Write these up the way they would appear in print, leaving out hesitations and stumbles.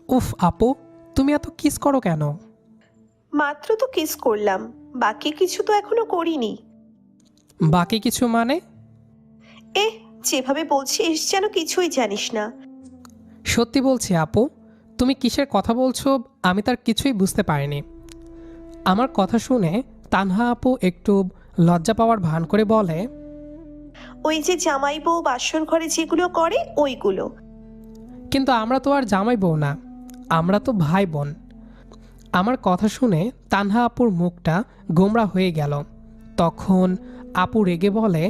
উফ আপু, তুমি এত কিস করো কেন? মাত্র তো কিস করলাম, বাকি কিছু তো এখনো করিনি। বাকি কিছু মানে? এহ, যেভাবে বলছিস যেন কিছুই জানিস না। সত্যি বলছি আপু, তুমি কিসের কথা বলছো আমি তার কিছুই বুঝতে পারিনি। আমার কথা শুনে তানহা আপু একটু লজ্জা পাওয়ার ভান করে বলে, ওই যে জামাই বউ বাসর ঘরে যেগুলো করে ওইগুলো। কিন্তু আমরা তো আর জামাই বউ না, আমরা তো ভাই বোন। আমার কথা শুনে তানহা আপুর মুখটা গোমড়া হয়ে গেল। তখন আপু রেগে বলে,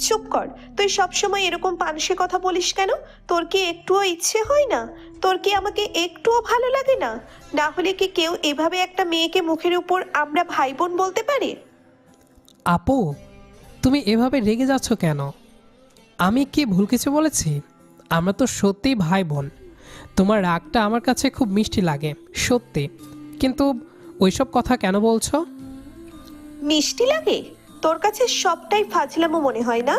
চুপ কর, তুই সবসময় এরকম পানসে কথা বলিস কেন? তোর কি একটুও ইচ্ছে হয় না? তোর কি আমাকে একটুও ভালো লাগে না? না হলে কি কেউ এভাবে একটা মেয়েকে মুখের উপর আমরা ভাই বোন বলতে পারে? আপু তুমি এভাবে রেগে যাচ্ছ কেন? আমি কি ভুল কিছু বলেছি? আমরা তো সত্যিই ভাই বোন। তোমার রাগটা আমার কাছে খুব মিষ্টি লাগে, সত্যি। কিন্তু ওইসব কথা কেন বলছো? মিষ্টি লাগে? তোর কাছে সবটাই ফাজলামো মনে হয় না?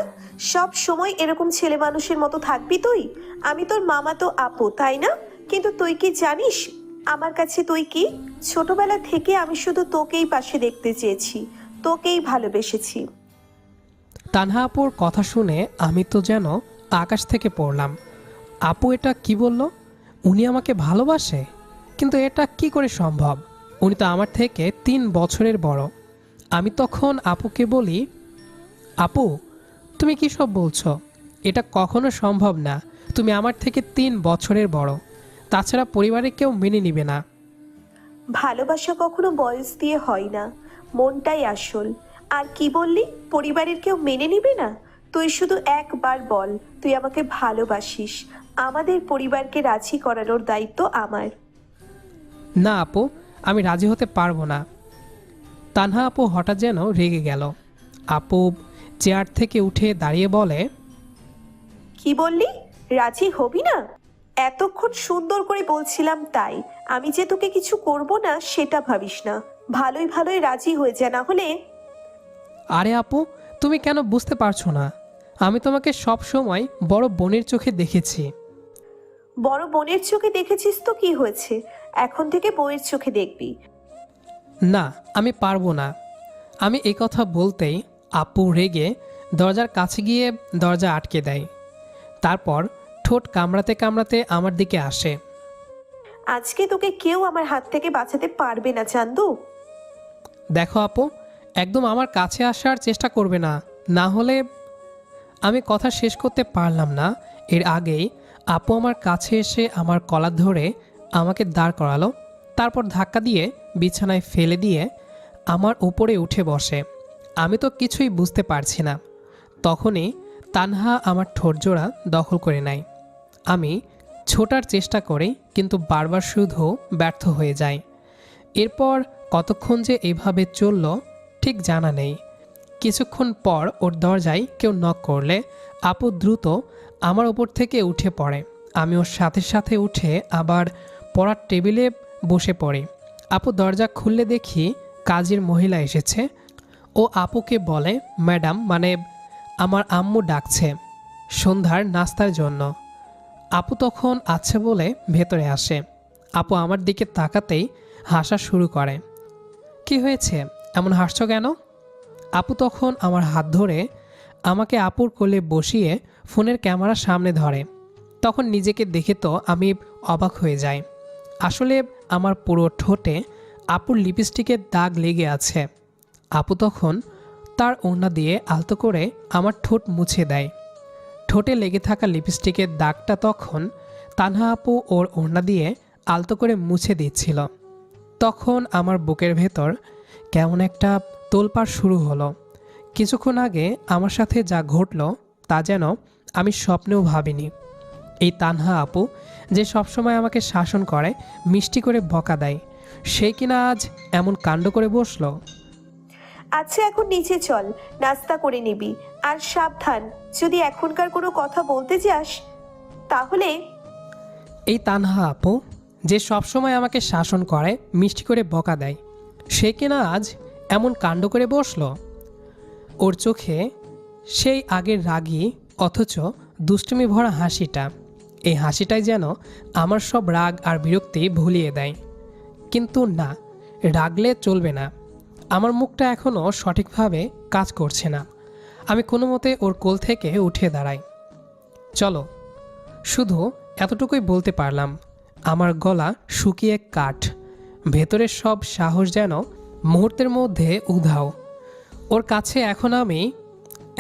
সব সময় এরকম ছেলে মানুষের মতো থাকবি তুই? আমি তোর মামাতো আপু, তাই না? কিন্তু তুই কি জানিস আমার কাছে তুই কি? ছোটবেলা থেকে আমি শুধু তোকেই পাশে দেখতে চেয়েছি, তোকেই ভালোবেসেছি। তানহা আপুর কথা শুনে আমি তো যেন আকাশ থেকে পড়লাম। আপু এটা কি বলল? উনি আমাকে ভালোবাসে? কিন্তু এটা কি করে সম্ভব? উনি তো আমার থেকে 3 বছরের বড়। আমি তখন আপুকে বলি, আপু তুমি কী সব বলছো? এটা কখনো সম্ভব না। তুমি আমার থেকে 3 বছরের বড়। তাছাড়া পরিবারে কেউ মেনে নিবে না। ভালোবাসা কখনো বয়স দিয়ে হয় না, মনটাই আসল। আর কি বললি, পরিবারের কেউ মেনে নিবে না? তুই শুধু একবার বল তুই আমাকে ভালোবাসিস, আমাদের পরিবারকে রাজি করানোর দায়িত্ব আমার। না আপু, আমি রাজি হতে পারবো না। তানহা আপু হঠাৎ যেন রেগে গেল। আপু চেয়ার থেকে উঠে দাঁড়িয়ে বলে, কি বললি? রাজি হবি না? এতক্ষণ সুন্দর করে বলছিলাম তাই। আমি যে তোকে কিছু করব না সেটা ভাবিস না। ভালোই ভালোই রাজি হয়ে যা, না হলে। আরে আপু, তুমি কেন বুঝতে পারছো না? আমি তোমাকে সব সময় বড় বোনের চোখে দেখেছি। বড় বোনের চোখে দেখেছিস তো কি হয়েছে? এখন থেকে বউয়ের চোখে দেখবি। না, আমি পারবো না। আমি এই কথা বলতেই আপু রেগে দরজার কাছে গিয়ে দরজা আটকে দেয়। তারপর ঠোঁট কামড়াতে কামড়াতে আমার দিকে আসে। আজকে তোকে কেউ আমার হাত থেকে বাঁচাতে পারবে না, চান্দু। দেখো আপু, একদম আমার কাছে আসার চেষ্টা করবে না, না হলে। আমি কথা শেষ করতে পারলাম না, এর আগেই আপু আমার কাছে এসে আমার কলার ধরে আমাকে দাঁড় করালো। তারপর ধাক্কা দিয়ে বিছানায় ফেলে দিয়ে আমার উপরে উঠে বসে। আমি তো কিছুই বুঝতে পারছি না। তখনই তানহা আমার ঠোঁটজোড়া দখল করে নেয়। আমি ছোটার চেষ্টা করি, কিন্তু বারবার শুধু ব্যর্থ হয়ে যায়। এরপর কতক্ষণ যে এভাবে চলল ঠিক জানা নেই। কিছুক্ষণ পর ওর দরজায় কেউ নক করলে আপু দ্রুত আমার ওপর থেকে উঠে পড়ে। আমি ওর সাথে সাথে উঠে আবার পড়ার টেবিলে বসে পড়ি। আপু দরজা খুললে দেখি কাজের মহিলা এসেছে। ও আপুকে বলে, ম্যাডাম মানে আমার আম্মু ডাকছে সন্ধ্যার নাস্তার জন্য। আপু তখন আচ্ছা বলে ভেতরে আসে। আপু আমার দিকে তাকাতেই হাসা শুরু করে। কি হয়েছে, এমন হাসছো কেন? আপু তখন আমার হাত ধরে আমাকে আপুর কোলে বসিয়ে ফোনের ক্যামেরার সামনে ধরে। তখন নিজেকে দেখে তো আমি অবাক হয়ে যাই। আসলে আমার পুরো ঠোঁটে আপুর লিপস্টিকের দাগ লেগে আছে। আপু তখন তার ওড়না দিয়ে আলতো করে আমার ঠোঁট মুছে দেয়। ঠোঁটে লেগে থাকা লিপস্টিকের দাগটা তখন তানহা আপু ওর ওড়না দিয়ে আলতো করে মুছে দিচ্ছিল। তখন আমার বুকের ভেতর কেমন একটা তোলপাড় শুরু হলো। কিছুক্ষণ আগে আমার সাথে যা ঘটল তা যেন আমি স্বপ্নেও ভাবিনি। এই তানহা আপু যে সবসময় আমাকে শাসন করে, মিষ্টি করে বকা দেয়, সে কিনা আজ এমন কাণ্ড করে বসলো। আচ্ছা, এখন নিচে চল, নাস্তা করে নিবি। আর সাবধান, যদি এখনকার কোনো কথা বলতে যাস তাহলে। এই তানহা আপু যে সবসময় আমাকে শাসন করে, মিষ্টি করে বকা দেয়, সে কিনা আজ এমন কাণ্ড করে বসলো। ওর চোখে সেই আগের রাগী অথচ দুষ্টুমি ভরা হাসিটা। এই হাসিটাই যেন আমার সব রাগ আর বিরক্তি ভুলিয়ে দেয়। কিন্তু না, রাগলে চলবে না। আমার মুখটা এখনও সঠিকভাবে কাজ করছে না। আমি কোনো মতে ওর কোল থেকে উঠে দাঁড়াই। চলো। শুধু এতটুকুই বলতে পারলাম। আমার গলা শুকিয়ে কাঠ, ভেতরের সব সাহস যেন মুহূর্তের মধ্যে উধাও। ওর কাছে এখন আমি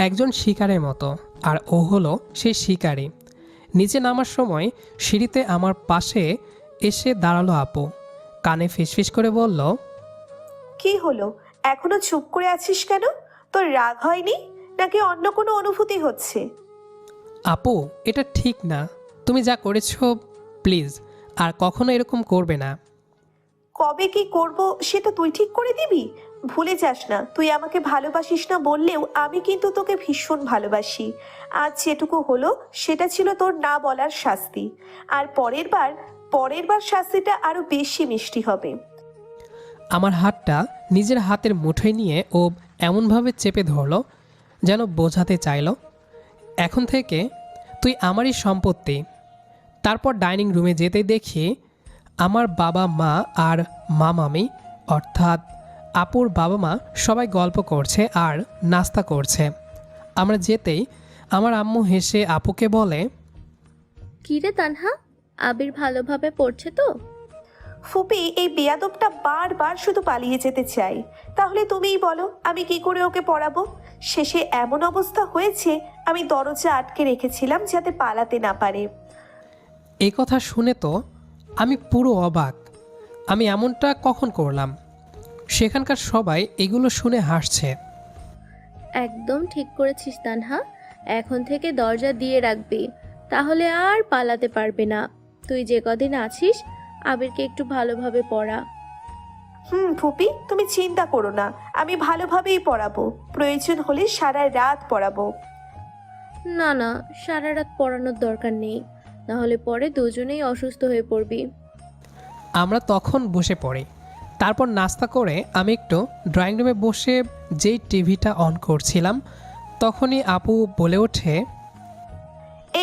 একজন শিকারের মতো, আর ও হলো সেই শিকারী। নিচে নামার সময় সিঁড়িতে আমার পাশে এসে দাঁড়ালো আপু। কানে ফিসফিস করে বলল, কি হলো, এখনো চুপ করে আছিস কেন? তোর রাগ হয়নি নাকি অন্য কোনো অনুভূতি হচ্ছে? আপু এটা ঠিক না, তুমি যা করেছো, প্লিজ আর কখনো এরকম করবে না। কবে কি করব সেটা তুই ঠিক করে দিবি? ভুলে যাস না, তুই আমাকে ভালোবাসিস না বললেও আমি কিন্তু তোকে ভীষণ ভালোবাসি। আজ যেটুকু হলো সেটা ছিল তোর না বলার শাস্তি। আর পরের বার শাস্তিটা আরো বেশি মিষ্টি হবে। আমার হাতটা নিজের হাতের মুঠোয় নিয়ে ও এমনভাবে চেপে ধরলো যেন বোঝাতে চাইল, এখন থেকে তুই আমারই সম্পত্তি। তারপর ডাইনিং রুমে যেতেই দেখি আমার বাবা মা আর মামামি, অর্থাৎ আপুর বাবা মা সবাই গল্প করছে আর নাস্তা করছে। আমরা যেতেই আমার আম্মু হেসে আপুকে বলে, কিরে তানহা, আবির ভালোভাবে পড়ছে তো? ফুপি, এই বেয়াদবটা বারবার শুধু পালিয়ে যেতে চাই। তাহলে তুমিই বলো আমি কি করে ওকে পড়াবো? শেষে এমন অবস্থা হয়েছে আমি দরজা আটকে রেখেছিলাম যাতে পালাতে না পারে। এই কথা শুনে তো আমি পুরো অবাক। আমি এমনটা কখন করলাম? সেখানকার সবাই এগুলো শুনে হাসছে। একদম ঠিক করেছিস তানহা, এখন থেকে দরজা দিয়ে রাখবি, তাহলে আর পালাতে পারবে না। তুই যে কদিন আছিস আবিরকে একটু ভালোভাবে পড়া। ফুপি, তুমি চিন্তা করো না, আমি ভালোভাবেই পড়াবো। প্রয়োজন হলে সারা রাত পড়াবো। না না, সারা রাত পড়ানোর দরকার নেই, নাহলে পরে দুজনেই অসুস্থ হয়ে পড়বি। আমরা তখন বসে পড়ি। তারপর নাস্তা করে আমি একটু ড্রয়িং রুমে বসে যেই টিভিটা অন করছিলাম তখনই আপু বলে ওঠে,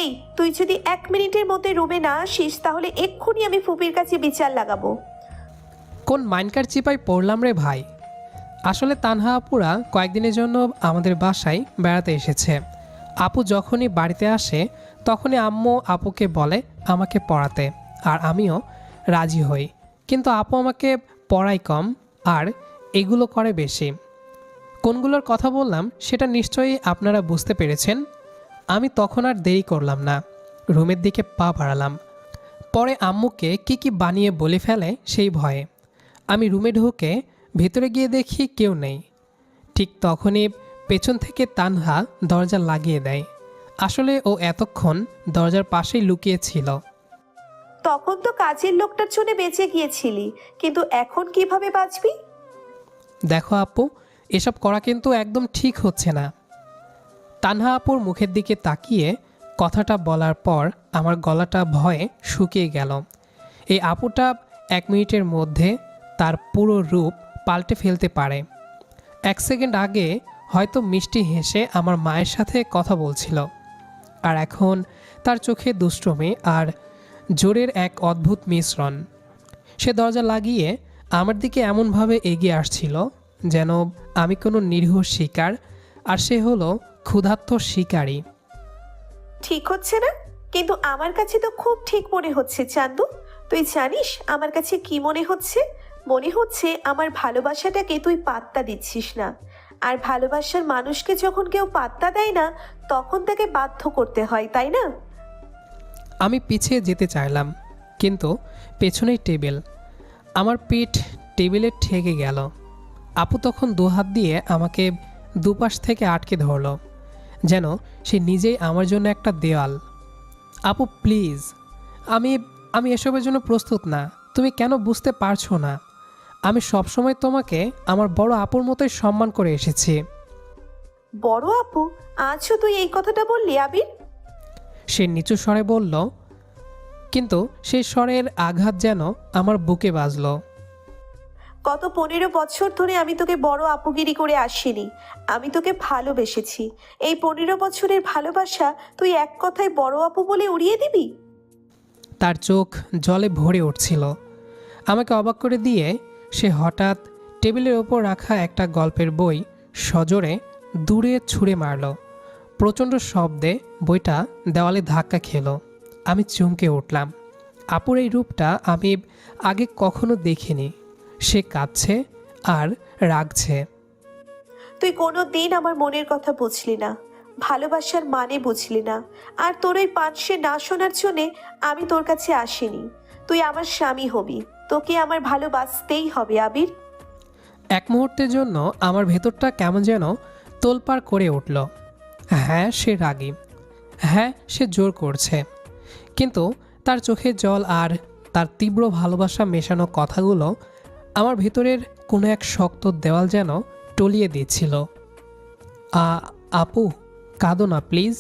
এই, তুই যদি 1 মিনিটের মধ্যে রুমে না আসিস তাহলে এক্ষুনি আমি ফুপির কাছে বিচার লাগাবো। কোন মাইনকার চিপায় পড়লাম রে ভাই। আসলে তানহা আপুরা কয়েকদিনের জন্য আমাদের বাসায় বেড়াতে এসেছে। আপু যখনই বাড়িতে আসে তখনই আম্মু আপুকে বলে আমাকে পড়াতে, আর আমিও রাজি হই। কিন্তু আপু আমাকে পড়াই কম আর এগুলো করে বেশি। কোনগুলোর কথা বললাম সেটা নিশ্চয়ই আপনারা বুঝতে পেরেছেন। আমি তখন আর দেরি করলাম না, রুমের দিকে পা বাড়ালাম। পরে আম্মুকে কি বানিয়ে বলে ফেলে সেই ভয়ে আমি রুমে ঢুকে ভেতরে গিয়ে দেখি কেউ নেই। ঠিক তখনই পেছন থেকে তানহা দরজা লাগিয়ে দেয়। আসলে ও এতক্ষণ দরজার পাশেই লুকিয়েছিল। তখন তো কাজের লোকটার জন্য বেঁচে গিয়েছিলি, কিন্তু এখন কিভাবে বাঁচবি? দেখো আপু, এসব করা কিন্তু একদম ঠিক হচ্ছে না। তানহা আপুর মুখের দিকে তাকিয়ে কথাটা বলার পর আমার গলাটা ভয়ে শুকিয়ে গেল। এই আপুটা 1 মিনিটের মধ্যে তার পুরো রূপ পাল্টে ফেলতে পারে। 1 সেকেন্ড আগে হয়তো মিষ্টি হেসে আমার মায়ের সাথে কথা বলছিল, আর এখন তার চোখে দুষ্টুমি আর জোরের এক অদ্ভুত মিশ্রণ। সে দরজা লাগিয়ে আমার দিকে এমনভাবে এগিয়ে আসছিল যেন আমি কোনো নিরীহ শিকার আর সে হলো ক্ষুধার্ত শিকারী। ঠিক হচ্ছে না, কিন্তু আমার কাছে তো খুব ঠিক মনে হচ্ছে। চান্দু, তুই জানিস আমার কাছে কি মনে হচ্ছে? মনে হচ্ছে আমার ভালোবাসাটাকে তুই পাত্তা দিচ্ছিস না। আর ভালোবাসার মানুষকে যখন কেউ পাত্তা দেয় না তখন তাকে বাধ্য করতে হয়, তাই না? আমি পিছিয়ে যেতে চাইলাম, কিন্তু পেছনেই টেবিল। আমার পিঠ টেবিলে ঠেকে গেল। আপু তখন 2 হাত দিয়ে আমাকে দুপাশ থেকে আটকে ধরল, যেন সে নিজেই আমার জন্য একটা দেওয়াল। আপু প্লিজ, আমি আমি এসবের জন্য প্রস্তুত না। তুমি কেন বুঝতে পারছো না? আমি সবসময় তোমাকে আমার বড় আপুর মতোই সম্মান করে এসেছি। বড় আপু? আজও তুই এই কথাটা বললি আবির? সে নিচু স্বরে বলল, কিন্তু সেই স্বরের আঘাত যেন আমার বুকে বাজল। গত 15 বছর ধরে আমি তোকে বড় আপুগিরি করে আসিনি, আমি তোকে ভালোবেসেছি। এই 15 বছরের ভালোবাসা তুই এক কথায় বড় আপু বলে উড়িয়ে দিবি? তার চোখ জলে ভরে উঠছিল। আমাকে অবাক করে দিয়ে সে হঠাৎ টেবিলের ওপর রাখা একটা গল্পের বই সজোরে দূরে ছুঁড়ে মারল। প্রচণ্ড শব্দে বইটা দেওয়ালে ধাক্কা খেলো। আমি চমকে উঠলাম। আপুর এই রূপটা আমি আগে কখনো দেখিনি। সে কাঁদছে আর রাগছে। তুই কোনো দিন আমার মনের কথা বুঝলি না, ভালোবাসার মানে বুঝলি না। আর তোর ওই পাঁচশে না শোনার জন্যে আমি তোর কাছে আসিনি। তুই আমার স্বামী হবি, তোকে আমার ভালোবাসতেই হবে আবির। এক মুহূর্তের জন্য আমার ভেতরটা কেমন যেন তোলপাড় করে উঠল। হ্যাঁ, সে রাগী, হ্যাঁ সে জোর করছে, কিন্তু তার চোখে জল আর তার তীব্র ভালোবাসা মেশানো কথাগুলো আমার ভেতরের কোনো এক শক্ত দেওয়াল যেন টলিয়ে দিচ্ছিল। আপু, কাঁদো না প্লিজ।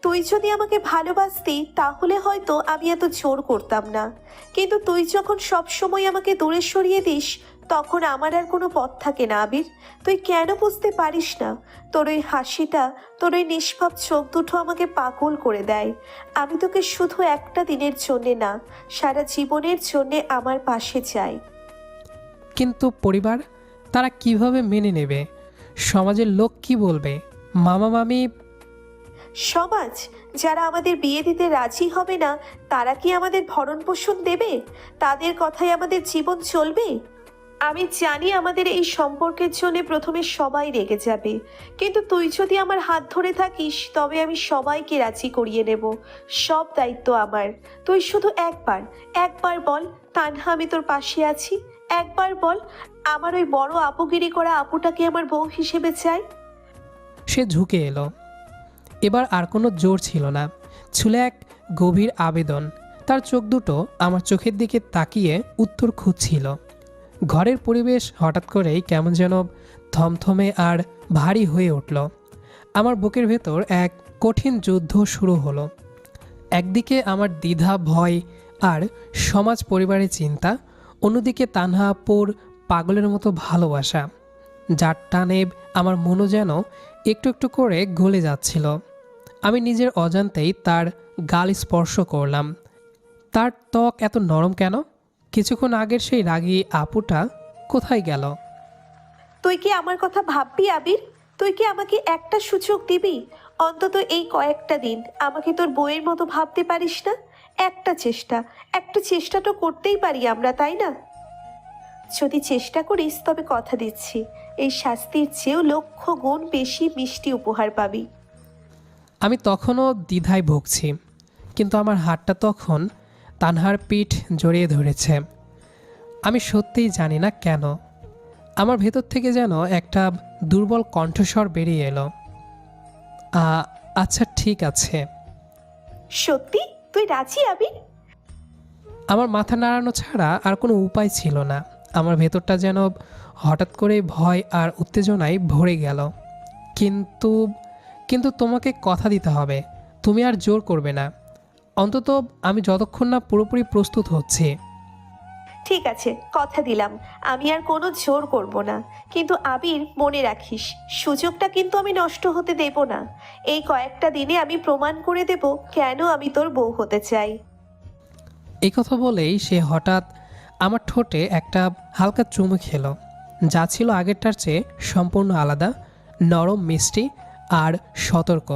তুই যদি আমাকে ভালোবাসতি তাহলে হয়তো আমি এত জোর করতাম না, কিন্তু তুই যখন সব সময় আমাকে দূরে সরিয়ে দিস তখন আমার আর কোনো পথ থাকে না আবির। তুই কেন বুঝতে পারিস না? তোর ওই হাসিটা, তোর ওই নিষ্পাপ চোখ দুটো আমাকে পাগল করে দেয়। আমি তোকে শুধু একটা দিনের জন্যে না, সারা জীবনের জন্যে আমার পাশে চাই। কিন্তু পরিবার, তারা কিভাবে মেনে নেবে? সমাজের লোক কি বলবে? মামা মামি? সমাজ যারা আমাদের বিয়ে দিতে রাজি হবে না তারা কি আমাদের ভরণ পোষণ দেবে? তাদের কথায় আমাদের জীবন চলবে? আমি জানি আমাদের এই সম্পর্কের জন্য প্রথমে সবাই রেগে যাবে, কিন্তু তুই যদি আমার হাত ধরে থাকিস তবে আমি সবাইকে রাজি করিয়ে নেব। সব দায়িত্ব আমার। তুই শুধু একবার বল তানহা, আমি তোর পাশে আছি। একবার বল আমার ওই বড় আপুগিরি করা আপুটাকে আমার বউ হিসেবে চাই। সে ঝুঁকে এলো। এবার আর কোনো জোর ছিল না, ছিল এক গভীর আবেদন। তার চোখ দুটো আমার চোখের দিকে তাকিয়ে উত্তর খুঁজছিল। ঘরের পরিবেশ হঠাৎ করেই কেমন যেন থমথমে আর ভারী হয়ে উঠল। আমার বুকের ভেতর এক কঠিন যুদ্ধ শুরু হলো। একদিকে আমার দ্বিধা, ভয় আর সমাজ পরিবারের চিন্তা, অন্যদিকে তানহা আপুর পাগলের মতো ভালোবাসা, যার টানে আমার মনও যেন একটু একটু করে গলে যাচ্ছিল। আমি নিজের অজান্তেই তার গাল স্পর্শ করলাম। তার ত্বক এত নরম কেন? কিছুক্ষণ আগের সেই রাগী আপুটা কোথায় গেল? তুই কি আমার কথা ভাববি আবির? তুই কি আমাকে একটা সুযোগ দিবি? অন্তত এই কয়েকটা দিন আমাকে তোর বইয়ের মতো ভাবতে পারিস না? একটা চেষ্টা তো করতেই পারি আমরা, তাই না? যদি চেষ্টা করিস তবে কথা দিচ্ছি এই শাস্তির চেয়েও লক্ষ গুণ বেশি মিষ্টি উপহার পাবি। আমি তখনও দ্বিধায় ভুগছি, কিন্তু আমার হাতটা তখন তানহার পিঠ জড়িয়ে ধরেছে। আমি সত্যিই জানি না কেন আমার ভেতর থেকে যেন একটা দুর্বল কণ্ঠস্বর বেরিয়ে এলো। আচ্ছা ঠিক আছে। সত্যি তুই রাজি আবির? আমার মাথা নাড়ানো ছাড়া আর কোনো উপায় ছিল না। আমার ভেতরটা যেন হঠাৎ করে ভয় আর উত্তেজনায় ভরে গেল। কিন্তু কিন্তু তোমাকে কথা দিতে হবে, তুমি আর জোর করবে না, অন্তত আমি যতক্ষণ না পুরোপুরি প্রস্তুত হচ্ছি। ঠিক আছে, কথা দিলাম আমি আর কোনো জোর করব না। কিন্তু আবির, মনে রাখিস সুযোগটা কিন্তু আমি নষ্ট হতে দেব না। এই কয়েকটা দিনে আমি প্রমাণ করে দেব কেন আমি তোর বউ হতে চাই। এই কথা বলেই সে হঠাৎ আমার ঠোঁটে একটা হালকা চুমু খেলো, যা ছিল আগেরটার চেয়ে সম্পূর্ণ আলাদা, নরম, মিষ্টি আর সতর্ক।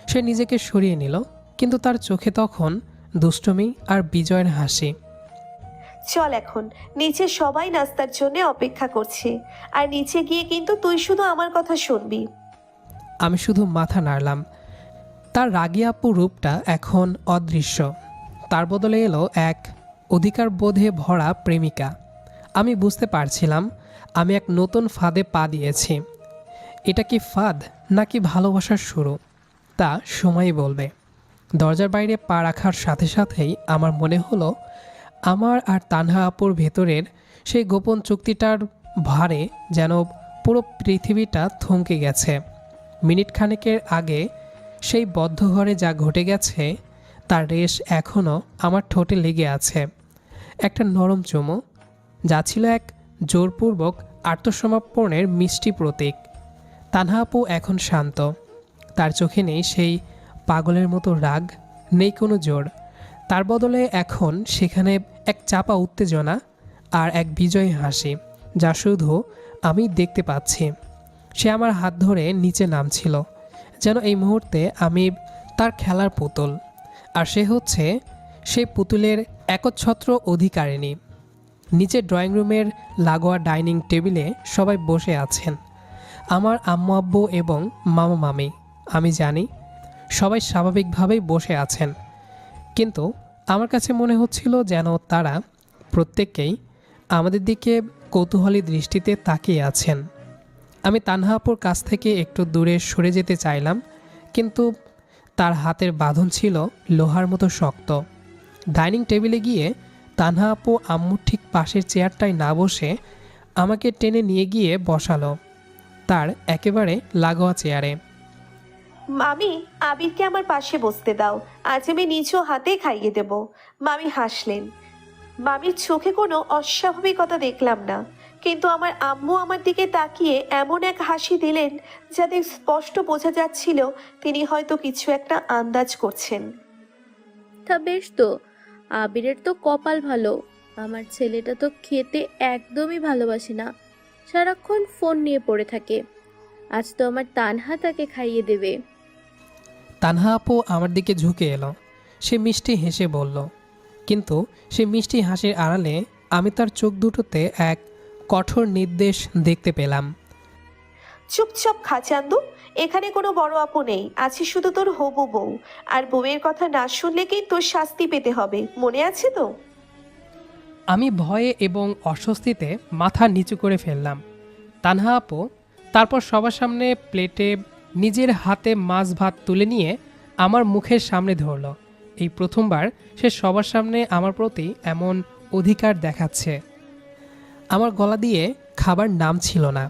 সে নিজেকে সরিয়ে নিল, কিন্তু তার চোখে তখন দুষ্টুমি আর বিজয়ের হাসি। চল এখন নিচে, সবাই নাস্তার জন্য অপেক্ষা করছে। আর নিচে গিয়ে কিন্তু তুই শুধু আমার কথা শুনবি। আমি শুধু মাথা নাড়লাম। তার রাগী আপু রূপটা এখন অদৃশ্য। তার বদলে এলো এক অধিকার বোধে ভরা প্রেমিকা। আমি বুঝতে পারছিলাম আমি এক নতুন ফাঁদে পা দিয়েছি। এটা কি ফাঁদ নাকি ভালোবাসার শুরু, তা সময়ই বলবে। দরজার বাইরে পা রাখার সাথে সাথেই আমার মনে হলো আমার আর তানহা আপুর ভেতরের সেই গোপন চুক্তিটার ভারে যেন পুরো পৃথিবীটা থমকে গেছে। মিনিট খানেকের আগে সেই বদ্ধ ঘরে যা ঘটে গেছে তার রেশ এখনও আমার ঠোঁটে লেগে আছে। একটা নরম চুমু, যা ছিল এক জোরপূর্বক আত্মসমর্পণের মিষ্টি প্রতীক। তানহা আপু এখন শান্ত, তার চোখে নেই সেই পাগলের মতো রাগ, নেই কোনো জোর। তার বদলে এখন সেখানে এক চাপা উত্তেজনা আর এক বিজয়ী হাসি, যা শুধু আমি দেখতে পাচ্ছি। সে আমার হাত ধরে নিচে নামছিল, যেন এই মুহূর্তে আমি তার খেলার পুতুল, আর সে হচ্ছে সেই পুতুলের একচ্ছত্র অধিকারিণী। নিচে ড্রয়িং রুমের লাগোয়া ডাইনিং টেবিলে সবাই বসে আছেন, আমার আম্মু আব্বু এবং মামা মামি। আমি জানি সবাই স্বাভাবিকভাবেই বসে আছেন, কিন্তু আমার কাছে মনে হচ্ছিল যেন তারা প্রত্যেকেই আমাদের দিকে কৌতূহলী দৃষ্টিতে তাকিয়ে আছেন। আমি তানহা আপুর কাছ থেকে একটু দূরে সরে যেতে চাইলাম, কিন্তু তার হাতের বাঁধন ছিল লোহার মতো শক্ত। ডাইনিং টেবিলে গিয়ে তানহা আপু আম্মুর ঠিক পাশের চেয়ারটায় না বসে আমাকে টেনে নিয়ে গিয়ে বসালো তার একেবারে লাগোয়া চেয়ারে। মামি, আবিরকে আমার পাশে বসতে দাও, আজ আমি নিজ হাতে খাইয়ে দেব। মামি হাসলেন। মামির চোখে কোনো অস্বাভাবিকতা দেখলাম না, কিন্তু আমার আম্মু আমার দিকে তাকিয়ে এমন এক হাসি দিলেন যাতে স্পষ্ট বোঝা যাচ্ছিল তিনি হয়তো কিছু একটা আন্দাজ করছেন। তা বেশ তো, আবিরের তো কপাল ভালো। আমার ছেলেটা তো খেতে একদমই ভালোবাসে না, সারাক্ষণ ফোন নিয়ে পড়ে থাকে। আজ তো আমার তানহা তাকে খাইয়ে দেবে। তানহা আপু আমার দিকে ঝুঁকে এলো। সে মিষ্টি হেসে বলল, কিন্তু সে মিষ্টি হাসির আড়ালে আমি তার চোখ দুটোতে এক কঠোর নির্দেশ দেখতে পেলাম। চুপচাপ খা চান্দু, এখানে কোনো বড় আপু নেই, আছে শুধু তোর হবু বউ। আর বউয়ের কথা না শুনলে কিন্তু শাস্তি পেতে হবে, মনে আছে তো? আমি ভয়ে এবং অস্বস্তিতে মাথা নিচু করে ফেললাম। তানহা আপু তারপর সবার সামনে প্লেটে নিজের হাতে মাছ ভাত তুলে নিয়ে আমার মুখের সামনে ধরল। এই প্রথমবার সে সবার সামনে আমার প্রতি এমন অধিকার দেখাচ্ছে। আমার গলা দিয়ে খাবার নাম ছিল না।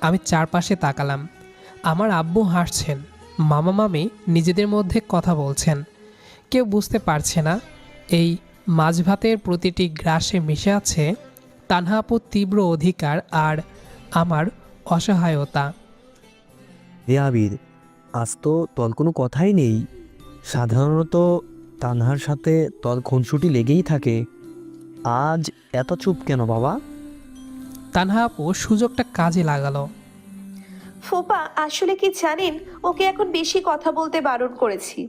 আমি চারপাশে তাকালাম। আমার আব্বু হাসছেন, মামা মামি নিজেদের মধ্যে কথা বলছেন। কেউ বুঝতে পারছে না এই মাছ ভাতের প্রতিটি গ্রাসে মিশে আছে তানহা আপুর তীব্র অধিকার আর আমার অসহায়তা। হে আবির, আজ তো তোর কোনো কথাই নেই। সাধারণত তানহার সাথে তোর খুনসুটি লেগেই থাকে, আজ এত চুপ কেন বাবা? তানহা আপু সুযোগটা কাজে লাগালো। ফোপা, আসলে কি জানেন, ওকে এখন বেশি কথা বলতে বারণ করেছি।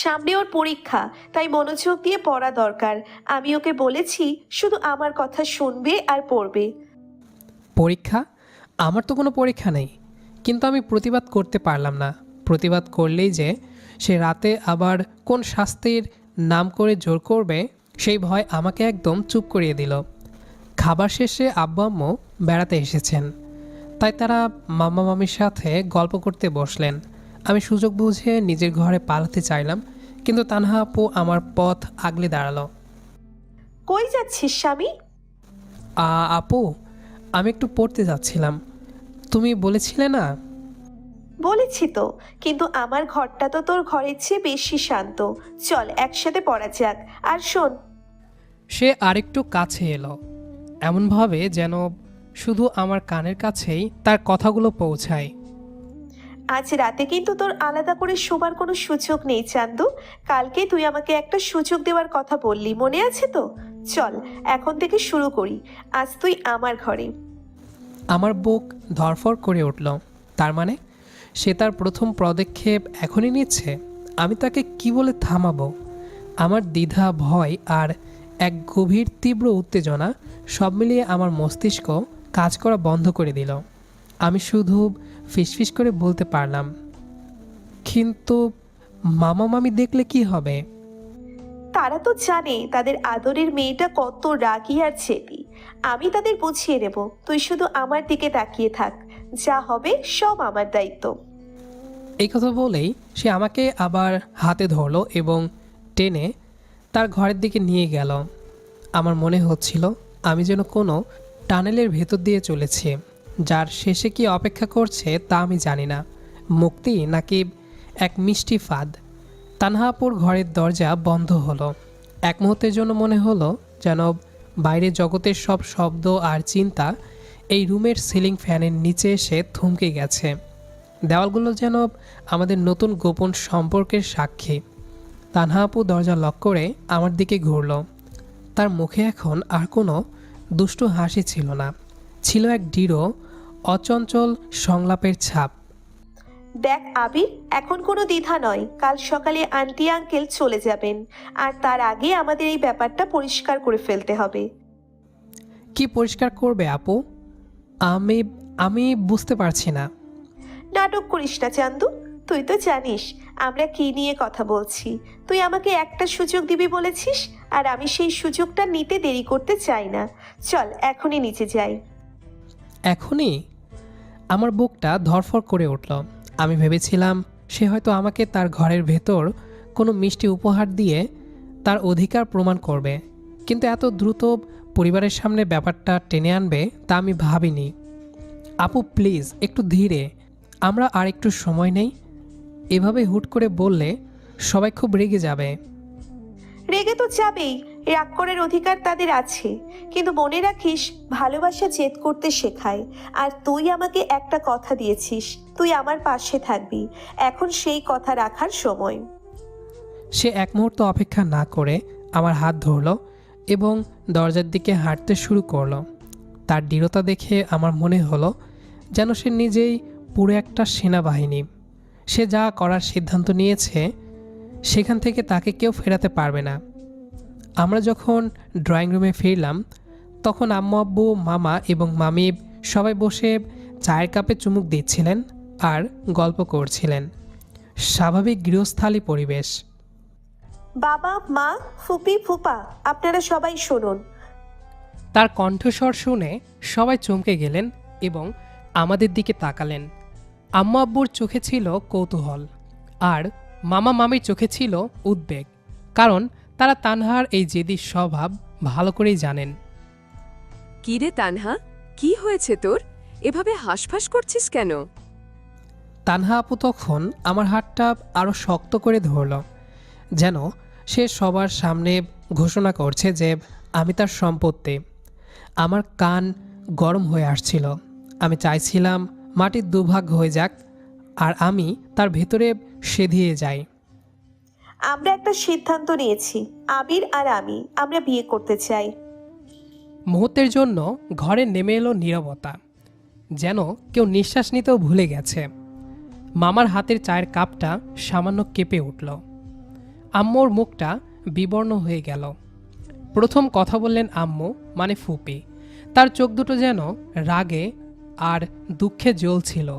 সামনে ওর পরীক্ষা, তাই মনোযোগ দিয়ে পড়া দরকার। আমি ওকে বলেছি শুধু আমার কথা শুনবে আর পড়বে। পরীক্ষা? আমার তো কোনো পরীক্ষা নেই, কিন্তু আমি প্রতিবাদ করতে পারলাম না। প্রতিবাদ করলেই যে সে রাতে আবার কোন শাস্তির নাম করে জোর করবে, সেই ভয় আমাকে একদম চুপ করিয়ে দিল। খাবার শেষে আব্বু আম্মু বেড়াতে এসেছেন, তাই তারা মামা মামির সাথে গল্প করতে বসলেন। আমি সুযোগ বুঝে নিজের ঘরে পালাতে চাইলাম, কিন্তু তানহা আপু আমার পথ আগলে দাঁড়ালো। কই যাচ্ছিস স্বামী? আপু, আমি একটু পড়তে যাচ্ছিলাম, তুমি বলেছিলে না? বলেছি তো, কিন্তু আমার ঘরটা তো তোর ঘরের চেয়ে বেশি শান্ত। চল একসাথে পড়া যাক। আর শোন, সে আরেকটু কাছে এলো, এমনভাবে যেন শুধু আমার কানের কাছেই তার কথাগুলো পৌঁছায়। আজ রাতে কিন্তু তোর আলাদা করে শোবার কোনো সুযোগ নেই চান্দু। কালকে তুই আমাকে একটা সুযোগ দেওয়ার কথা বললি, মনে আছে তো? চল এখন থেকে শুরু করি। আজ তুই আমার ঘরে। আমার বুক ধড়ফড় করে উঠল। তার মানে সে তার প্রথম পদক্ষেপ এখনই নিচ্ছে? আমি তাকে কি বলে থামাবো? আমার দ্বিধা, ভয় আর এক গভীর তীব্র উত্তেজনা সব মিলিয়ে আমার মস্তিষ্ক কাজ করা বন্ধ করে দিল। আমি শুধু ফিসফিস করে বলতে পারলাম, কিন্তু মামা মামি দেখলে কি হবে? তারা তো জানে তাদের আদরের মেয়েটা কত রাগী আর চেপি। আমি তাদের বুঝিয়ে নেব, তুই শুধু আমার দিকে তাকিয়ে থাক, যা হবে সব আমার দায়িত্ব। এই কথা বলেই সে আমাকে আবার হাতে ধরলো এবং টেনে তার ঘরের দিকে নিয়ে গেল। আমার মনে হচ্ছিল আমি যেন কোনো টানেলের ভেতর দিয়ে চলেছি, যার শেষে কি অপেক্ষা করছে তা আমি জানি না। মুক্তি নাকি এক মিষ্টি ফাঁদ। তানহাপুর ঘরের দরজা বন্ধ হলো। এক মুহূর্তের জন্য মনে হলো যেন বাইরে জগতের সব শব্দ আর চিন্তা এই রুমের সিলিং ফ্যানের নিচে এসে থমকে গেছে। দেওয়ালগুলো যেন আমাদের নতুন গোপন সম্পর্কের সাক্ষী। তানহা আপু দরজা লক করে আমার দিকে ঘুরল। তার মুখে এখন আর কোনো দুষ্টু হাসি ছিল না, ছিল এক দৃঢ় অচঞ্চল সংলাপের ছাপ। দেখ আবির, এখন কোনো দ্বিধা নয়, কাল সকালে আন্টি আঙ্কেল চলে যাবেন, আর তার আগে আমাদের এই ব্যাপারটা পরিষ্কার করে ফেলতে হবে। কি পরিষ্কার করবে আপু? আমি আমি বুঝতে পারছি না। নাটক করিস না চান্দু, তুই তো জানিস আমরা কি নিয়ে কথা বলছি। তুই আমাকে একটা সুযোগ দিবি বলেছিস, আর আমি সেই সুযোগটা নিতে দেরি করতে চাই না। চল এখনই নিচে যাই। এখনই? আমার বুকটা ধড়ফড় করে উঠল। আমি ভেবেছিলাম সে হয়তো আমাকে তার ঘরের ভেতর কোনো মিষ্টি উপহার দিয়ে তার অধিকার প্রমাণ করবে, কিন্তু এত দ্রুত পরিবারের সামনে ব্যাপারটা টেনে আনবে তা আমি ভাবিনি। আপু প্লিজ একটু ধীরে, আমরা আর একটু সময় নেই। এভাবে হুট করে বললে সবাই খুব রেগে যাবে। রেগে তো যাবেই, রাগ করার অধিকার তাদের আছে, কিন্তু মনে রাখিস ভালোবাসা জেদ করতে শেখায়। আর তুই আমাকে একটা কথা দিয়েছিস, তুই আমার পাশে থাকবি। এখন সেই কথা রাখার সময়। সে এক মুহূর্ত অপেক্ষা না করে আমার হাত ধরল এবং দরজার দিকে হাঁটতে শুরু করলো। তার দৃঢ়তা দেখে আমার মনে হলো যেন সে নিজেই পুরো একটা সেনাবাহিনী। সে যা করার সিদ্ধান্ত নিয়েছে সেখান থেকে তাকে কেউ ফেরাতে পারবে না। আমরা যখন ড্রয়িং রুমে ফিরলাম তখন আম্মু আব্বু মামা এবং মামি সবাই বসে চায়ের কাপে চুমুক দিচ্ছিলেন আর গল্প করছিলেন। স্বাভাবিক গৃহস্থালী পরিবেশ। বাবা, মা, ফুপি, ফুপা, আপনারা সবাই শুনুন। তার কণ্ঠস্বর শুনে সবাই চমকে গেলেন এবং আমাদের দিকে তাকালেন। আম্মা আব্বুর চোখে ছিল কৌতূহল আর মামা মামির চোখে ছিল উদ্বেগ, কারণ তারা তানহার এই জেদি স্বভাব ভালো করেই জানেন। কি রে তানহা, কি হয়েছে তোর? এভাবে হাঁসফাঁস করছিস কেন? তানহা আপু তখন আমার হাতটা আরও শক্ত করে ধরল, যেন সে সবার সামনে ঘোষণা করছে যে আমি তার সম্পত্তি। আমার কান গরম হয়ে আসছিল। আমি চাইছিলাম মাটির দুভাগ হয়ে যাক আর আমি তার ভেতরে সেধিয়ে যাই। আমরা একটা সিদ্ধান্ত নিয়েছি, আবির আর আমরা বিয়ে করতে চাই। মুহূর্তের জন্য ঘরে নেমে এলো নীরবতা, যেন কেউ নিঃশ্বাস নিতেও ভুলে গেছে। মামার হাতের চায়ের কাপটা সামান্য কেঁপে উঠল। আম্মুর মুখটা বিবর্ণ হয়ে গেল। প্রথম কথা বললেন আম্মু, মানে ফুপি। তার চোখ দুটো যেন রাগে আর দুঃখে জ্বলছিল।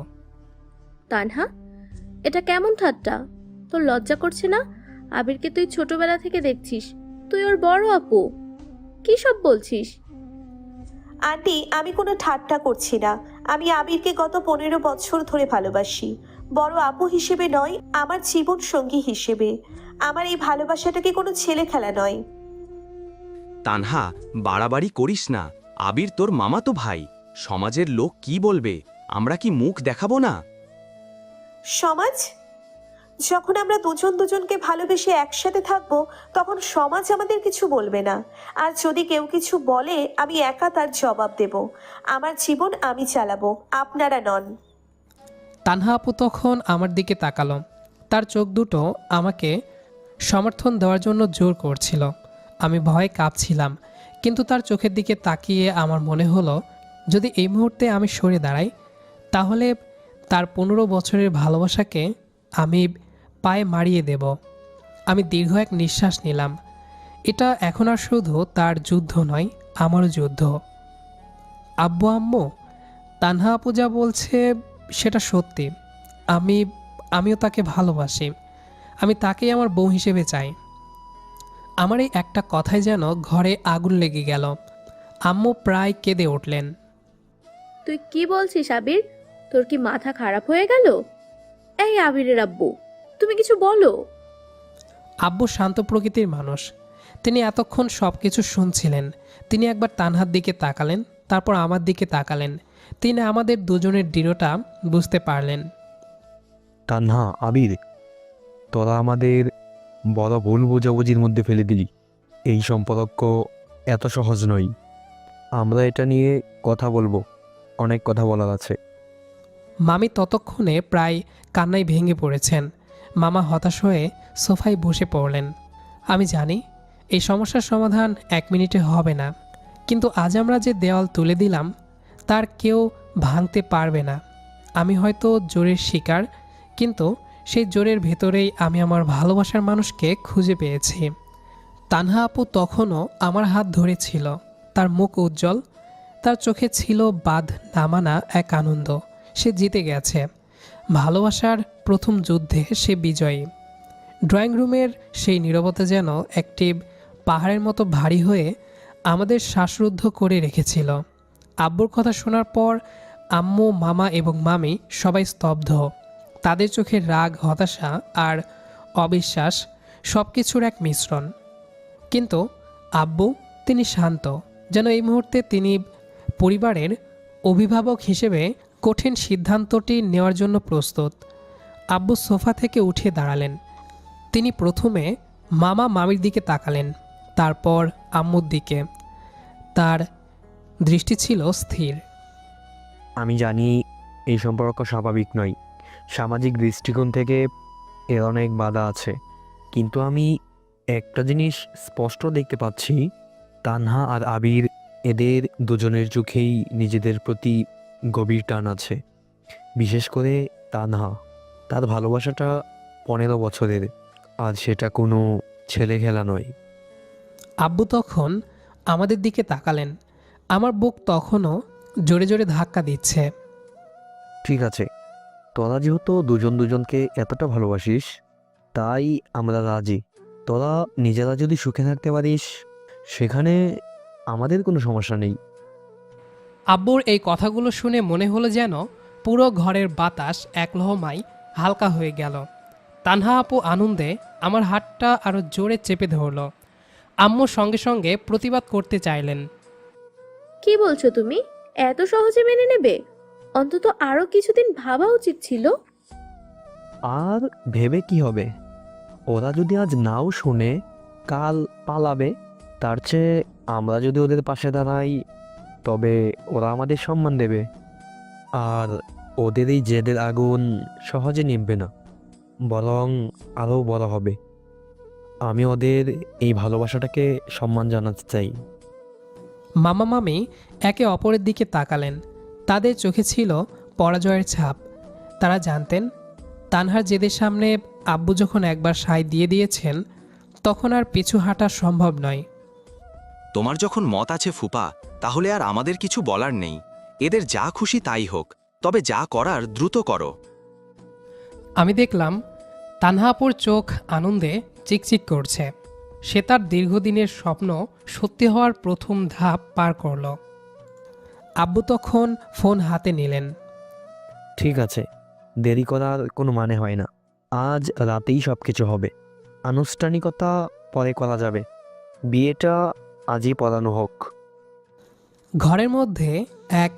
তানহা, এটা কেমন ঠাট্টা? তোর লজ্জা করছে না? আবিরকে তুই ছোটবেলা থেকে দেখছিস, তুই ওর বড় আপু, কি সব বলছিস? আন্টি, আমি কোনো ঠাট্টা করছি না। আমি আবিরকে গত 15 বছর ধরে ভালোবাসি, বড় আপু হিসেবে নয়, আমার জীবন সঙ্গী হিসেবে। আমার এই ভালোবাসাটা কি কোনো ছেলে খেলা নয়। তানহা, বাড়াবাড়ি করিস না। আবির তোর মামাতো ভাই। সমাজের লোক কি বলবে? আমরা কি মুখ দেখাবো না? সমাজ? যখন আমরা দুজন দুজনকে ভালোবেসে একসাথে থাকবো তখন সমাজ আমাদের কিছু বলবে না। আর যদি কেউ কিছু বলে আমি একা তার জবাব দেব। আমার জীবন আমি চালাবো, আপনারা নন। তানহা আপু তখন আমার দিকে তাকালো। তার চোখ দুটো আমাকে সমর্থন দেওয়ার জন্য জোর করছিল। আমি ভয়ে কাঁপছিলাম, কিন্তু তার চোখের দিকে তাকিয়ে আমার মনে হলো যদি এই মুহূর্তে আমি সরে দাঁড়াই তাহলে তার 15 বছরের ভালোবাসাকে আমি পায়ে মারিয়ে দেব। আমি দীর্ঘ এক নিঃশ্বাস নিলাম। এটা এখন আর শুধু তার যুদ্ধ নয়, আমারও যুদ্ধ। আব্বু আম্মু, তানহা আপু যা বলছে সেটা সত্যি। আমিও তাকে ভালোবাসি। আমি তাকেই আমার বউ হিসেবে চাই। আমার এই একটা কথাই যেন ঘরে আগুন লেগে গেল। আম্মু প্রায় কেঁদে উঠলেন। তুই কি বলছিস আবির? তোর কি মাথা খারাপ হয়ে গেল? এই আবিরের আব্বু, তুমি কিছু বলো। আব্বু শান্ত প্রকৃতির মানুষ। তিনি এতক্ষণ সব কিছু শুনছিলেন। তিনি একবার তানহার দিকে তাকালেন, তারপর আমার দিকে তাকালেন। তিনি আমাদের দুজনের দৃঢ়তা বুঝতে পারলেন। তানহা, আবির, তোরা আমাদের বড় ভুল বোঝাবুঝির মধ্যে ফেলে দিলি। এই সম্পর্ক এত সহজ নয়। আমরা এটা নিয়ে কথা বলবো, অনেক কথা বলার আছে। মামি ততক্ষণে প্রায় কান্নায় ভেঙে পড়েছেন। মামা হতাশ হয়ে সোফায় বসে পড়লেন। আমি জানি এই সমস্যার সমাধান 1 মিনিটে হবে না, কিন্তু আজ আমরা যে দেওয়াল তুলে দিলাম তার কেউ ভাঙতে পারবে না। আমি হয়তো জোরের শিকার, কিন্তু সেই জোরের ভেতরেই আমি আমার ভালোবাসার মানুষকে খুঁজে পেয়েছি। তানহা আপু তখনও আমার হাত ধরেছিল। তার মুখ উজ্জ্বল, তার চোখে ছিল বাঁধ নামানা এক আনন্দ। সে জিতে গেছে। ভালোবাসার প্রথম যুদ্ধে সে বিজয়ী। ড্রয়িং রুমের সেই নীরবতা যেন একটি পাহাড়ের মতো ভারী হয়ে আমাদের শ্বাসরুদ্ধ করে রেখেছিল। আব্বুর কথা শোনার পর আম্মু, মামা এবং মামি সবাই স্তব্ধ। তাদের চোখে রাগ, হতাশা আর অবিশ্বাস সব কিছুর এক মিশ্রণ। কিন্তু আব্বু, তিনি শান্ত, যেন এই মুহূর্তে তিনি পরিবারের অভিভাবক হিসেবে কঠিন সিদ্ধান্তটি নেওয়ার জন্য প্রস্তুত। আব্বু সোফা থেকে উঠে দাঁড়ালেন। তিনি প্রথমে মামা মামির দিকে তাকালেন, তারপর আম্মুর দিকে। তার দৃষ্টি ছিল স্থির। আমি জানি এই সম্পর্ক স্বাভাবিক নয়, সামাজিক দৃষ্টিকোণ থেকে এর অনেক বাধা আছে, কিন্তু আমি একটা জিনিস স্পষ্ট দেখতে পাচ্ছি, তানহা আর আবির, এদের দুজনের চোখেই নিজেদের প্রতি গভীর টান আছে। বিশেষ করে তানহা, তার ভালোবাসাটা 15 বছরের, আর সেটা কোনো ছেলে খেলা নয়। আব্বু তখন আমাদের দিকে তাকালেন। আমার বুক তখনও জোরে জোরে ধাক্কা দিচ্ছে। ঠিক আছে, তোরা যেহেতু দুজন দুজনকে এতটা ভালোবাসিস, তাই আমরা রাজি। তোরা নিজেরা যদি সুখে থাকতে পারিস, সেখানে আমাদের কোনো সমস্যা নেই। আব্বুর এই কথাগুলো শুনে মনে হলো যেন পুরো ঘরের বাতাস এক লহমায় হালকা হয়ে গেল। তানহা আপু আনন্দে আমার হাতটা আরও জোরে চেপে ধরল। আম্মু সঙ্গে সঙ্গে প্রতিবাদ করতে চাইলেন। কি বলছো তুমি? এত সহজে মেনে নেবে? অন্তত আরো কিছুদিন ভাবা উচিত ছিল। আর ভেবে কি হবে? ওরা যদি আজ নাও শুনে, কাল পালাবে। তার চেয়ে আমরা যদি ওদের পাশে দাঁড়াই, তবে ওরা আমাদের সম্মান দেবে। আর ওদের এই জেদের আগুন সহজে নিভবে না, বরং আরও বড় হবে। আমি ওদের এই ভালোবাসাটাকে সম্মান জানাতে চাই। মামা মামি একে অপরের দিকে তাকালেন। তাদের চোখে ছিল পরাজয়ের ছাপ। তারা জানতেন তানহার জেদের সামনে আব্বু যখন একবার সায় দিয়ে দিয়েছেন, তখন আর পিছু হাঁটা সম্ভব নয়। তোমার যখন মত আছে ফুপা, তাহলে আর আমাদের কিছু বলার নেই। এদের যা খুশি তাই হোক, তবে যা করার দ্রুত করো। আমি দেখলাম তানহা আপুর চোখ আনন্দে চিকচিক করছে। সে তার দীর্ঘদিনের স্বপ্ন সত্যি হওয়ার প্রথম ধাপ পার করল। আব্বু তখন ফোন হাতে নিলেন। ঠিক আছে, দেরি করার কোনো মানে হয় না। আজ রাতেই সব কিছু হবে। আনুষ্ঠানিকতা পরে করা যাবে। বিয়েটা আজই পড়ানো হোক। ঘরের মধ্যে এক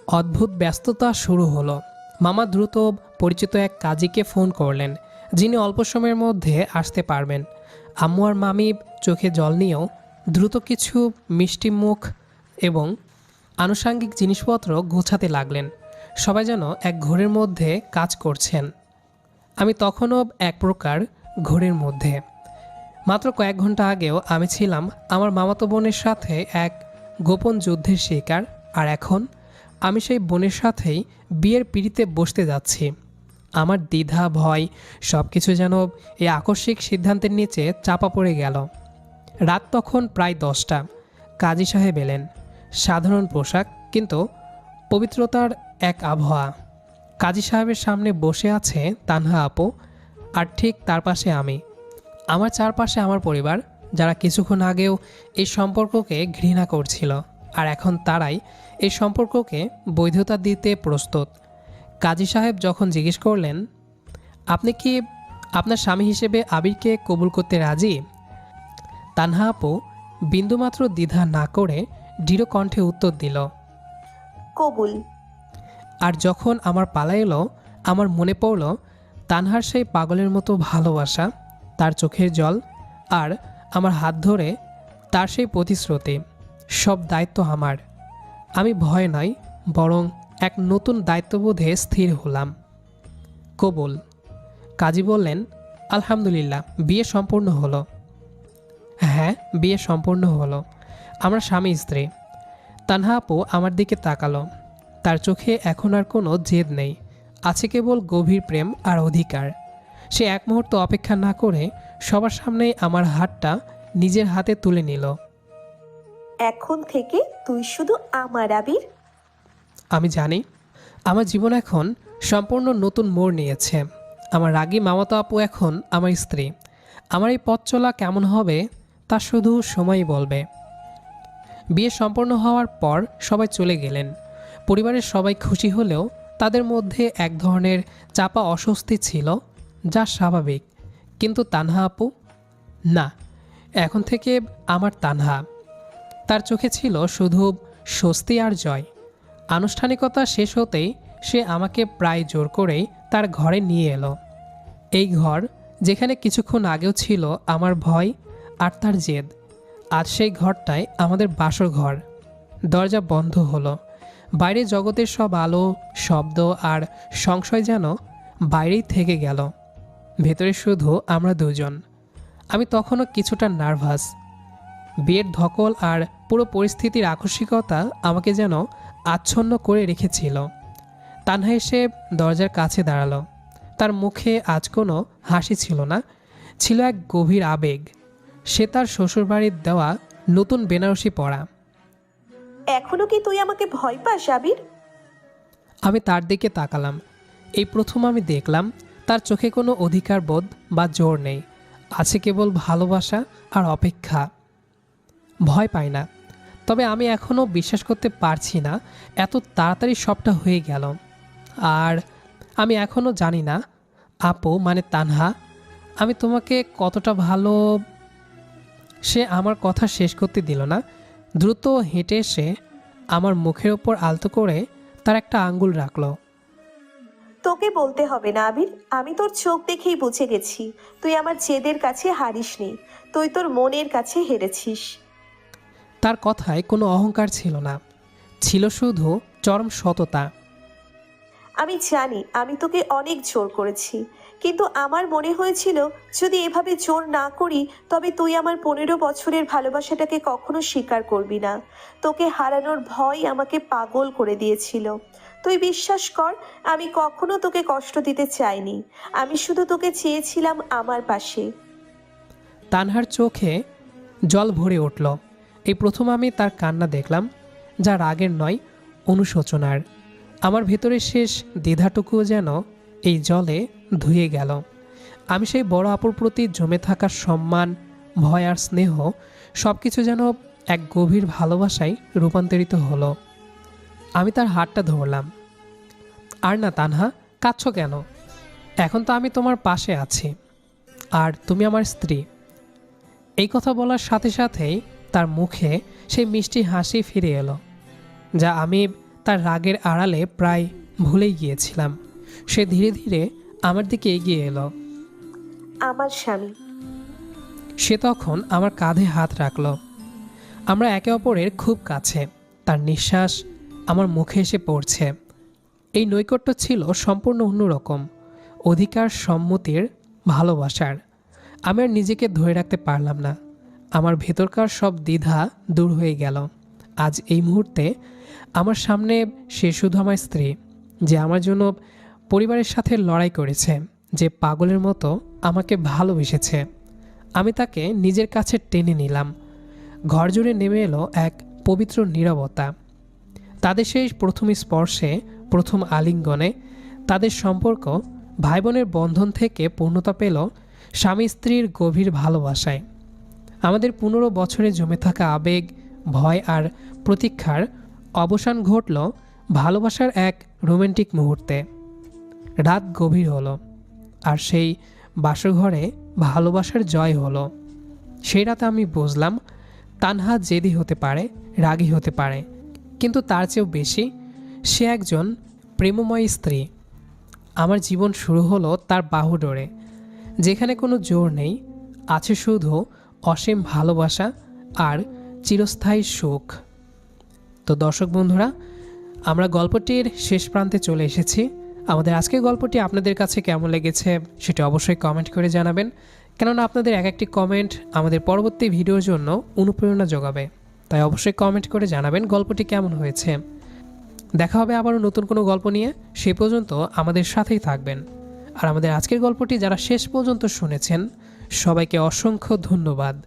অদ্ভুত ব্যস্ততা শুরু হলো। মামা দ্রুত পরিচিত এক কাজীকে ফোন করলেন, যিনি অল্প সময়ের মধ্যে আসতে পারবেন। আম্মু আর মামি চোখে জল নিয়েও দ্রুত কিছু মিষ্টি মুখ এবং আনুষাঙ্গিক জিনিসপত্র গোছাতে লাগলেন। সবাই যেন এক ঘোরের মধ্যে কাজ করছেন। আমি তখনও এক প্রকার ঘোরের মধ্যে। মাত্র কয়েক ঘন্টা আগেও আমি ছিলাম আমার মামাতো বোনের সাথে এক গোপন যুদ্ধের শিকার, আর এখন আমি সেই বোনের সাথেই বিয়ের পিঁড়িতে বসতে যাচ্ছি। আমার দ্বিধা, ভয় সব কিছু যেন এই আকস্মিক সিদ্ধান্তের নিচে চাপা পড়ে গেল। রাত তখন প্রায় 10টা। কাজী সাহেব এলেন। সাধারণ পোশাক, কিন্তু পবিত্রতার এক আবহাওয়া। কাজী সাহেবের সামনে বসে আছে তানহা আপু, আর ঠিক তার পাশে আমি। আমার চারপাশে আমার পরিবার, যারা কিছুক্ষণ আগেও এই সম্পর্ককে ঘৃণা করছিল, আর এখন তারাই এই সম্পর্ককে বৈধতা দিতে প্রস্তুত। কাজী সাহেব যখন জিজ্ঞেস করলেন, আপনি কি আপনার স্বামী হিসেবে আবিরকে কবুল করতে রাজি? তানহা আপু বিন্দুমাত্র দ্বিধা না করে দৃঢ় কণ্ঠে উত্তর দিল, কবুল। আর যখন আমার পালা এলো, আমার মনে পড়ল তানহার সেই পাগলের মতো ভালোবাসা, তার চোখের জল, আর আমার হাত ধরে তার সেই প্রতিশ্রুতি। সব দায়িত্ব আমার। আমি ভয় নয়, বরং এক নতুন দায়িত্ববোধে স্থির হলাম। কবুল। কাজী বললেন, আলহামদুলিল্লাহ, বিয়ে সম্পূর্ণ হলো। হ্যাঁ, বিয়ে সম্পূর্ণ হলো। আমরা স্বামী স্ত্রী। তানহা আপু আমার দিকে তাকালো। তার চোখে এখন আর কোনো জেদ নেই, আছে কেবল গভীর প্রেম আর অধিকার। সে এক মুহূর্ত অপেক্ষা না করে সবার সামনেই আমার হাতটা নিজের হাতে তুলে নিল। এখন থেকে তুই শুধু আমার আবির। আমি জানি আমার জীবন এখন সম্পূর্ণ নতুন মোড় নিয়েছে। আমার রাগী মামাতো আপু এখন আমার স্ত্রী। আমার এই পথ চলা কেমন হবে তা শুধু সময়ই বলবে। বিয়ে সম্পন্ন হওয়ার পর সবাই চলে গেলেন। পরিবারের সবাই খুশি হলেও তাদের মধ্যে এক ধরনের চাপা অস্বস্তি ছিল, যা স্বাভাবিক। কিন্তু তানহা আপু না, এখন থেকে আমার তানহা। তার চোখে ছিল শুধু স্বস্তি আর জয়। আনুষ্ঠানিকতা শেষ হতেই সে আমাকে প্রায় জোর করেই তার ঘরে নিয়ে এলো। এই ঘর যেখানে কিছুক্ষণ আগেও ছিল আমার ভয় আর তার জেদ, আজ সেই ঘরটায় আমাদের বাসর ঘর। দরজা বন্ধ হলো। বাইরে জগতের সব আলো, শব্দ আর সংশয় যেন বাইরেই থেকে গেল। ভেতরে শুধু আমরা দুজন। আমি তখনও কিছুটা নার্ভাস। বিয়ের ধকল আর পুরো পরিস্থিতির আকস্মিকতা আমাকে যেন আচ্ছন্ন করে রেখেছিল। তানহা এসে দরজার কাছে দাঁড়ালো। তার মুখে আজ কোনো হাসি ছিল না, ছিল এক গভীর আবেগ। সে তার শ্বশুরবাড়ির দেওয়া নতুন বেনারসি পরা। এখনো কি তুই আমাকে ভয় পাস আবির? আমি তার দিকে তাকালাম। এই প্রথম আমি দেখলাম তার চোখে কোনো অধিকার বোধ বা জোর নেই, আছে কেবল ভালোবাসা আর অপেক্ষা। ভয় পাই না, তবে আমি এখনও বিশ্বাস করতে পারছি না এত তাড়াতাড়ি সবটা হয়ে গেল। আর আমি এখনও জানি না আপু মানে তানহা, আমি তোমাকে কতটা ভালো। সে আমার কথা শেষ করতে দিল না। দ্রুত হেঁটে এসে আমার মুখের ওপর আলতো করে তার একটা আঙ্গুল রাখলো। তোকে বলতে হবে না আবির, আমি তোর চোখ দেখেই বুঝে গেছি তুই আমার জেদের কাছে হারিসনি, তুই তোর মনের কাছে হেরেছিস। তার কথায় কোনো অহংকার ছিল না, ছিল শুধু চরম সততা। আমি জানি আমি তোকে অনেক জোর করেছি, কিন্তু আমার মনে হয়েছিল যদি এভাবে জোর না করি তবে তুই আমার 15 বছরের ভালোবাসাটাকে কখনো স্বীকার করবি না। তোকে হারানোর ভয় আমাকে পাগল করে দিয়েছিল। তুই বিশ্বাস কর, আমি কখনো তোকে কষ্ট দিতে চাইনি, আমি শুধু তোকে চেয়েছিলাম আমার পাশে। তানহার চোখে জল ভরে উঠল। এই প্রথম আমি তার কান্না দেখলাম, যা রাগের নয়, অনুশোচনার। আমার ভেতরে শেষ দ্বিধাটুকুও যেন এই জলে ধুয়ে গেল। আমি সেই বড় আপুর প্রতি জমে থাকা সম্মান, ভয় আর স্নেহ সব কিছু যেন এক গভীর ভালোবাসায় রূপান্তরিত হলো। আমি তার হাতটা ধরলাম। আর না তানহা, কাঁদছো কেন? এখন তো আমি তোমার পাশে আছি, আর তুমি আমার স্ত্রী। এই কথা বলার সাথে সাথেই তার মুখে সেই মিষ্টি হাসি ফিরে এলো, যা আমি তার রাগের আড়ালে প্রায় ভুলেই গিয়েছিলাম। সে ধীরে ধীরে আমার দিকে এগিয়ে এলো। আমার স্বামী। সে তখন আমার কাঁধে হাত রাখল। আমরা একে অপরের খুব কাছে। তার নিঃশ্বাস আমার মুখে এসে পড়ছে। এই নৈকট্য ছিল সম্পূর্ণ অন্যরকম, অধিকার, সম্মতির, ভালোবাসার। আমি আর নিজেকে ধরে রাখতে পারলাম না। আমার ভেতরকার সব দ্বিধা দূর হয়ে গেল। আজ এই মুহূর্তে আমার সামনে সে শুধু আমার স্ত্রী, যে আমার জন্য পরিবারের সাথে লড়াই করেছে, যে পাগলের মতো আমাকে ভালোবেসেছে। আমি তাকে নিজের কাছে টেনে নিলাম। ঘর জুড়ে নেমে এলো এক পবিত্র নীরবতা। তাদের সেই প্রথম স্পর্শে, প্রথম আলিঙ্গনে তাদের সম্পর্ক ভাই বোনের বন্ধন থেকে পূর্ণতা পেল স্বামী স্ত্রীর গভীর ভালোবাসায়। আমাদের 15 বছরে জমে থাকা আবেগ, ভয় আর প্রতীক্ষার অবসান ঘটল ভালোবাসার এক রোমান্টিক মুহূর্তে। রাত গভীর হলো, আর সেই বাসঘরে ভালোবাসার জয় হলো। সেই রাতে আমি বুঝলাম তানহা জেদি হতে পারে, রাগী হতে পারে, কিন্তু তার চেয়েও বেশি সে একজন প্রেমময় স্ত্রী। আমার জীবন শুরু হলো তার বাহুডোরে, যেখানে কোনো জোর নেই, আছে শুধু অসীম ভালোবাসা আর চিরস্থায়ী সুখ। তো দর্শক বন্ধুরা, আমরা গল্পটির শেষ প্রান্তে চলে এসেছি। আমাদের আজকের গল্পটি আপনাদের কাছে কেমন লেগেছে সেটা অবশ্যই কমেন্ট করে জানাবেন, কেননা আপনাদের এক একটি কমেন্ট আমাদের পরবর্তী ভিডিওর জন্য অনুপ্রেরণা যোগাবে। তাই অবশ্যই কমেন্ট করে জানাবেন গল্পটি কেমন হয়েছে। দেখা হবে আবারও নতুন কোনো গল্প নিয়ে। সে পর্যন্ত আমাদের সাথেই থাকবেন। আর আমাদের আজকের গল্পটি যারা শেষ পর্যন্ত শুনেছেন সবাইকে অসংখ্য ধন্যবাদ।